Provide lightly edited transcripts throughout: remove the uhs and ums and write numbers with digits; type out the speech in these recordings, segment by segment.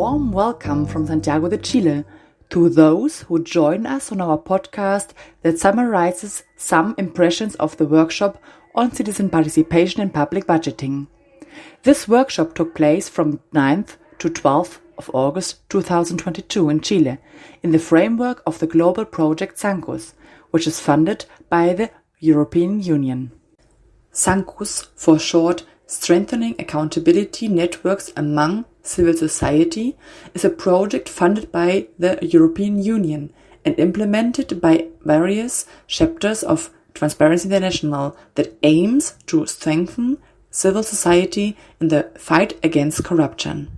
warm welcome from Santiago de Chile to those who join us on our podcast that summarizes some impressions of the workshop on citizen participation in public budgeting. This workshop took place from 9th to 12th of August 2022 in Chile in the framework of the global project SANCUS, which is funded by the European Union. SANCUS, for short, Strengthening Accountability Networks Among Civil Society, is a project funded by the European Union and implemented by various chapters of Transparency International that aims to strengthen civil society in the fight against corruption.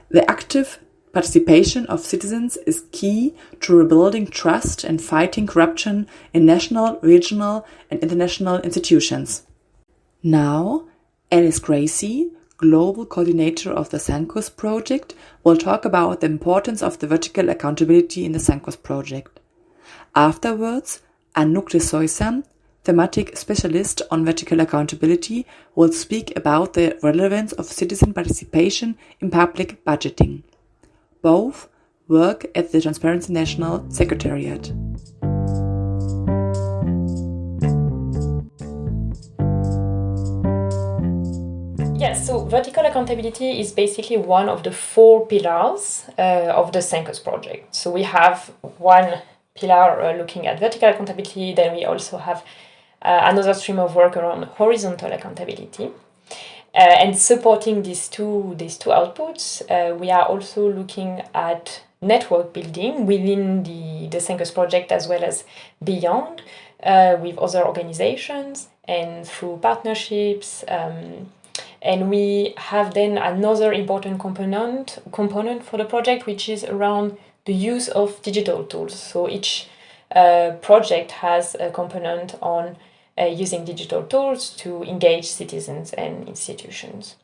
The active participation of citizens is key to rebuilding trust and fighting corruption in national, regional, and international institutions. Now, Alice Gracie, Global Coordinator of the SANCUS project, will talk about the importance of the vertical accountability in the SANCUS project. Afterwards, Anouk de Soysa, Thematic Specialist on Vertical Accountability, will speak about the relevance of citizen participation in public budgeting. Both work at the Transparency International Secretariat. Yes, so vertical accountability is basically one of the 4 pillars of the SANCUS project. So we have one pillar looking at vertical accountability, then we also have another stream of work around horizontal accountability. And supporting these two outputs, we are also looking at network building within the SANCUS project as well as beyond with other organizations and through partnerships. And we have then another important component for the project, which is around the use of digital tools. So each project has a component on using digital tools to engage citizens and institutions.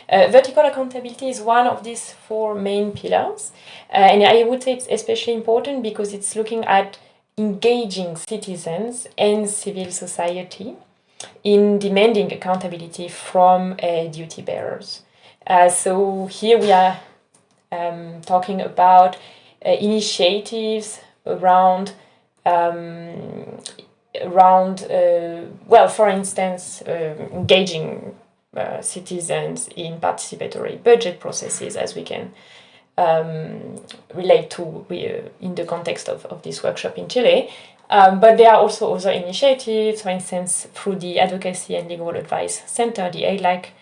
Vertical accountability is one of these 4 main pillars. And I would say it's especially important because it's looking at engaging citizens and civil society in demanding accountability from duty bearers. So here we are talking about initiatives around for instance, engaging citizens in participatory budget processes, as we can relate to in the context of this workshop in Chile. But there are also other initiatives, for instance, through the Advocacy and Legal Advice Center, the ALAC.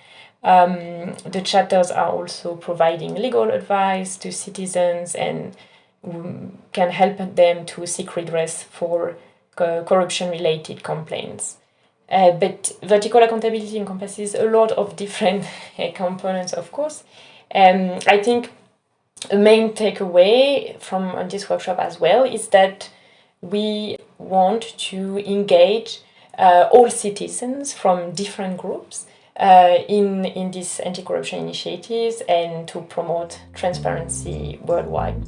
The chapters are also providing legal advice to citizens and can help them to seek redress for corruption-related complaints. But vertical accountability encompasses a lot of different components, of course. I think a main takeaway from this workshop as well is that we want to engage all citizens from different groups in these anti-corruption initiatives and to promote transparency worldwide.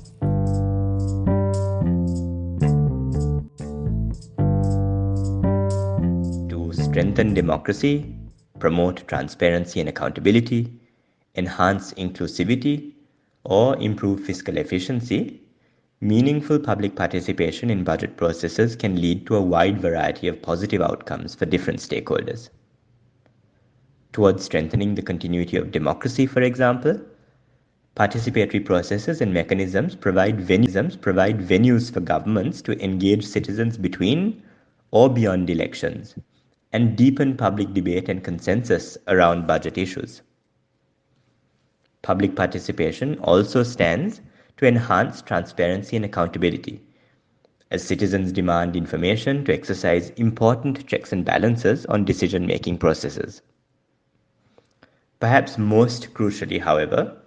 To strengthen democracy, promote transparency and accountability, enhance inclusivity, or improve fiscal efficiency, meaningful public participation in budget processes can lead to a wide variety of positive outcomes for different stakeholders. Towards strengthening the continuity of democracy, for example, participatory processes and mechanisms provide venues for governments to engage citizens between or beyond elections and deepen public debate and consensus around budget issues. Public participation also stands to enhance transparency and accountability, as citizens demand information to exercise important checks and balances on decision-making processes. Perhaps most crucially, however,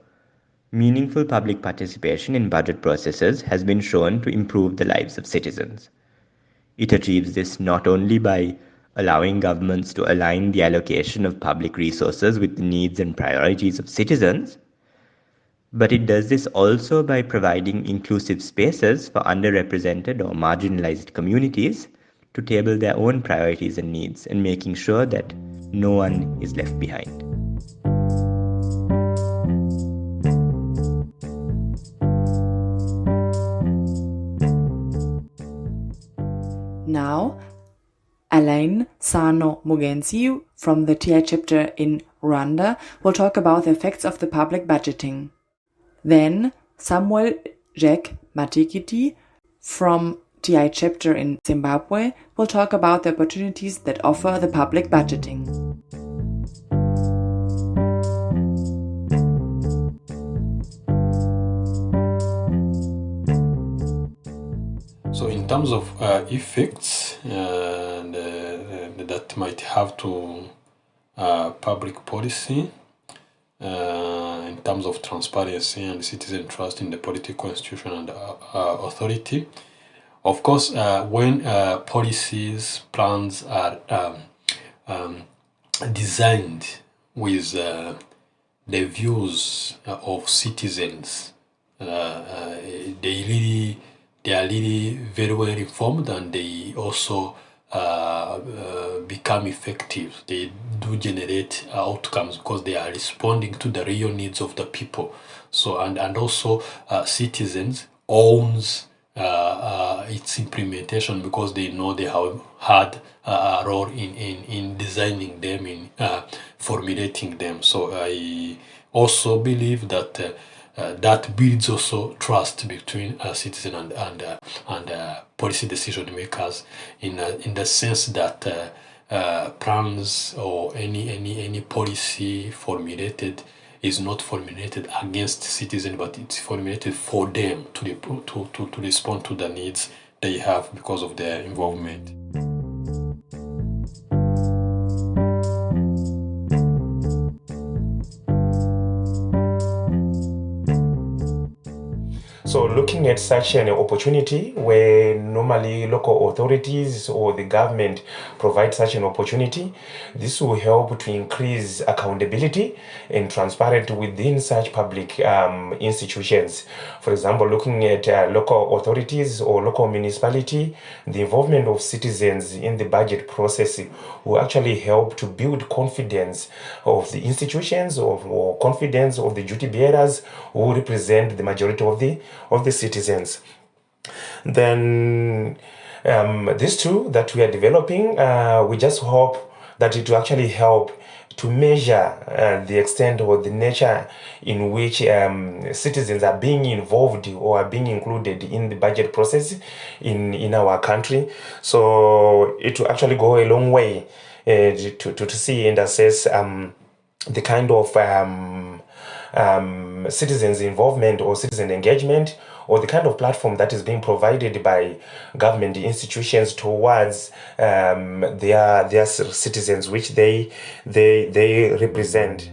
meaningful public participation in budget processes has been shown to improve the lives of citizens. It achieves this not only by allowing governments to align the allocation of public resources with the needs and priorities of citizens, but it does this also by providing inclusive spaces for underrepresented or marginalized communities to table their own priorities and needs and making sure that no one is left behind. now, Alain Sano Mugenzi from the TI chapter in Rwanda will talk about the effects of the public budgeting. Then Samuel Jack Matikiti from TI chapter in Zimbabwe will talk about the opportunities that offer the public budgeting. So in terms of effects that might have to public policy, in terms of transparency and citizen trust in the political institution and authority, of course, when policies, plans are designed with the views of citizens, they are really very well informed, and they also become effective. They do generate outcomes because they are responding to the real needs of the people. So and also citizens owns its implementation because they know they have had a role in designing them, in formulating them. So I also believe that that builds also trust between citizen and policy decision makers in the sense that plans or any policy formulated is not formulated against citizens, but it's formulated for them to respond to the needs they have because of their involvement. So looking at such an opportunity where normally local authorities or the government provide such an opportunity, this will help to increase accountability and transparency within such public institutions. For example, looking at local authorities or local municipality, the involvement of citizens in the budget process will actually help to build confidence of the institutions or confidence of the duty bearers who represent the majority of the citizens. Then these two that we are developing, we just hope that it will actually help to measure the extent or the nature in which citizens are being involved or are being included in the budget process in our country. So it will actually go a long way to see and assess the kind of citizens' involvement or citizen engagement, or the kind of platform that is being provided by government institutions towards their citizens, which they represent.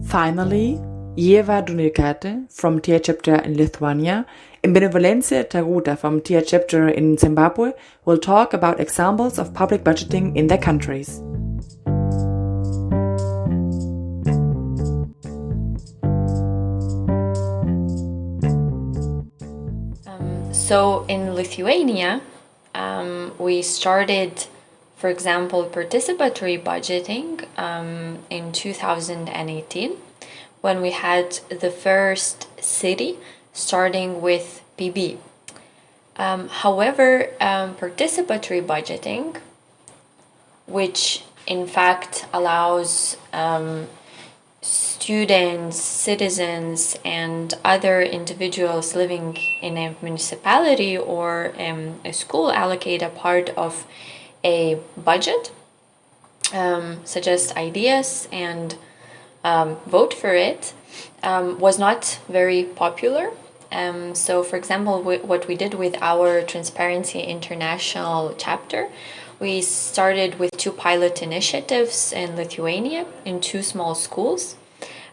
Finally, Ieva Dunilkate from TI chapter in Lithuania and Benevolencia Taruta from TI chapter in Zimbabwe will talk about examples of public budgeting in their countries. So in Lithuania, we started, for example, participatory budgeting in 2018, when we had the first city starting with PB. However, participatory budgeting, which in fact allows students, citizens, and other individuals living in a municipality or a school allocate a part of a budget, suggest ideas, and vote for it, was not very popular. So, for example, what we did with our Transparency International chapter, we started with 2 pilot initiatives in Lithuania in 2 small schools,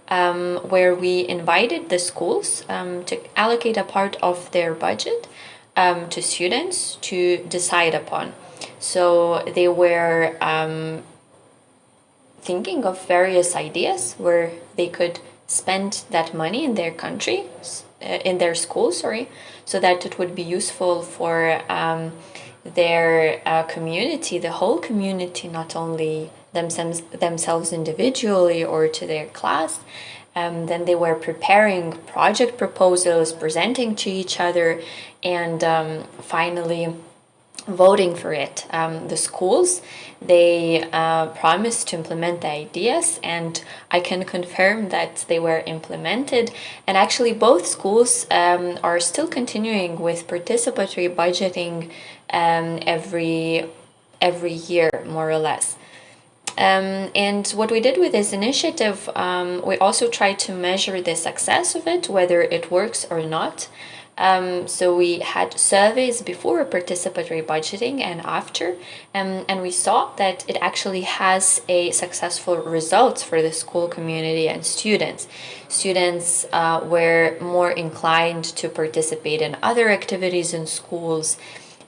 where we invited the schools to allocate a part of their budget to students to decide upon. So they were thinking of various ideas where they could spend that money in their country, in their school, so that it would be useful for their community, the whole community, not only themselves individually or to their class. Then they were preparing project proposals, presenting to each other, and finally voting for it. The schools, they promised to implement the ideas, and I can confirm that they were implemented. And actually both schools are still continuing with participatory budgeting every year, more or less. And what we did with this initiative, we also tried to measure the success of it, whether it works or not. So we had surveys before participatory budgeting and after, and we saw that it actually has a successful results for the school community and students. Students were more inclined to participate in other activities in schools.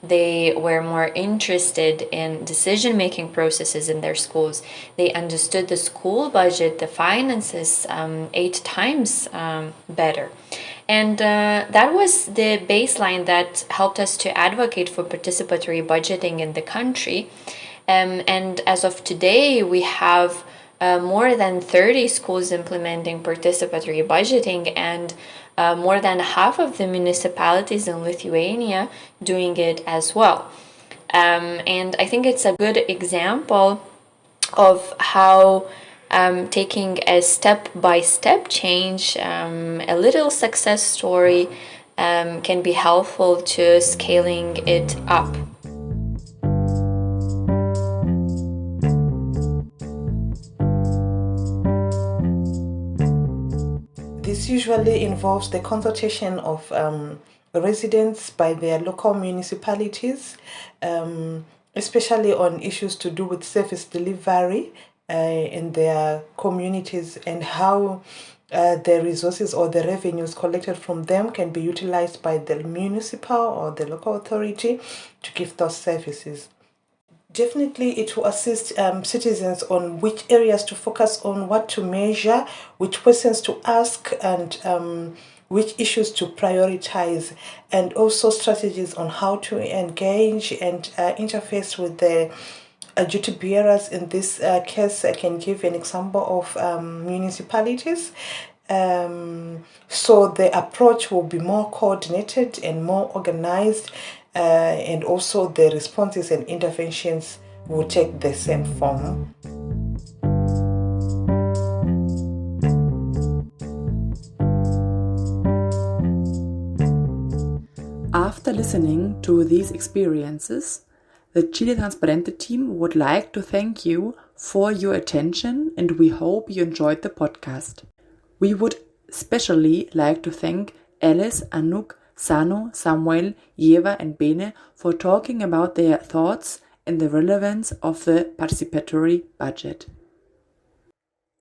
They were more interested in decision-making processes in their schools. They understood the school budget, the finances, 8 times better. And that was the baseline that helped us to advocate for participatory budgeting in the country. And as of today, we have more than 30 schools implementing participatory budgeting, and more than half of the municipalities in Lithuania doing it as well. And I think it's a good example of how taking a step-by-step change, a little success story, can be helpful to scaling it up. This usually involves the consultation of residents by their local municipalities, especially on issues to do with service delivery in their communities, and how the resources or the revenues collected from them can be utilized by the municipal or the local authority to give those services. Definitely, it will assist citizens on which areas to focus on, what to measure, which questions to ask, and which issues to prioritize, and also strategies on how to engage and interface with the duty bearers. In this case, I can give an example of municipalities. So the approach will be more coordinated and more organized, and also the responses and interventions will take the same form. After listening to these experiences, the Chile Transparente team would like to thank you for your attention, and we hope you enjoyed the podcast. We would especially like to thank Alice, Anouk, Sano, Samuel, Yeva and Bene for talking about their thoughts and the relevance of the participatory budget.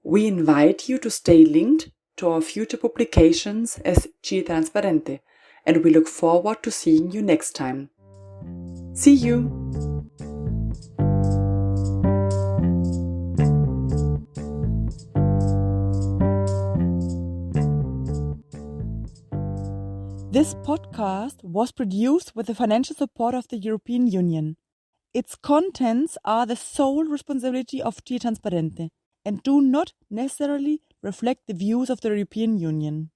We invite you to stay linked to our future publications as Chile Transparente, and we look forward to seeing you next time. See you! This podcast was produced with the financial support of the European Union. Its contents are the sole responsibility of Chile Transparente and do not necessarily reflect the views of the European Union.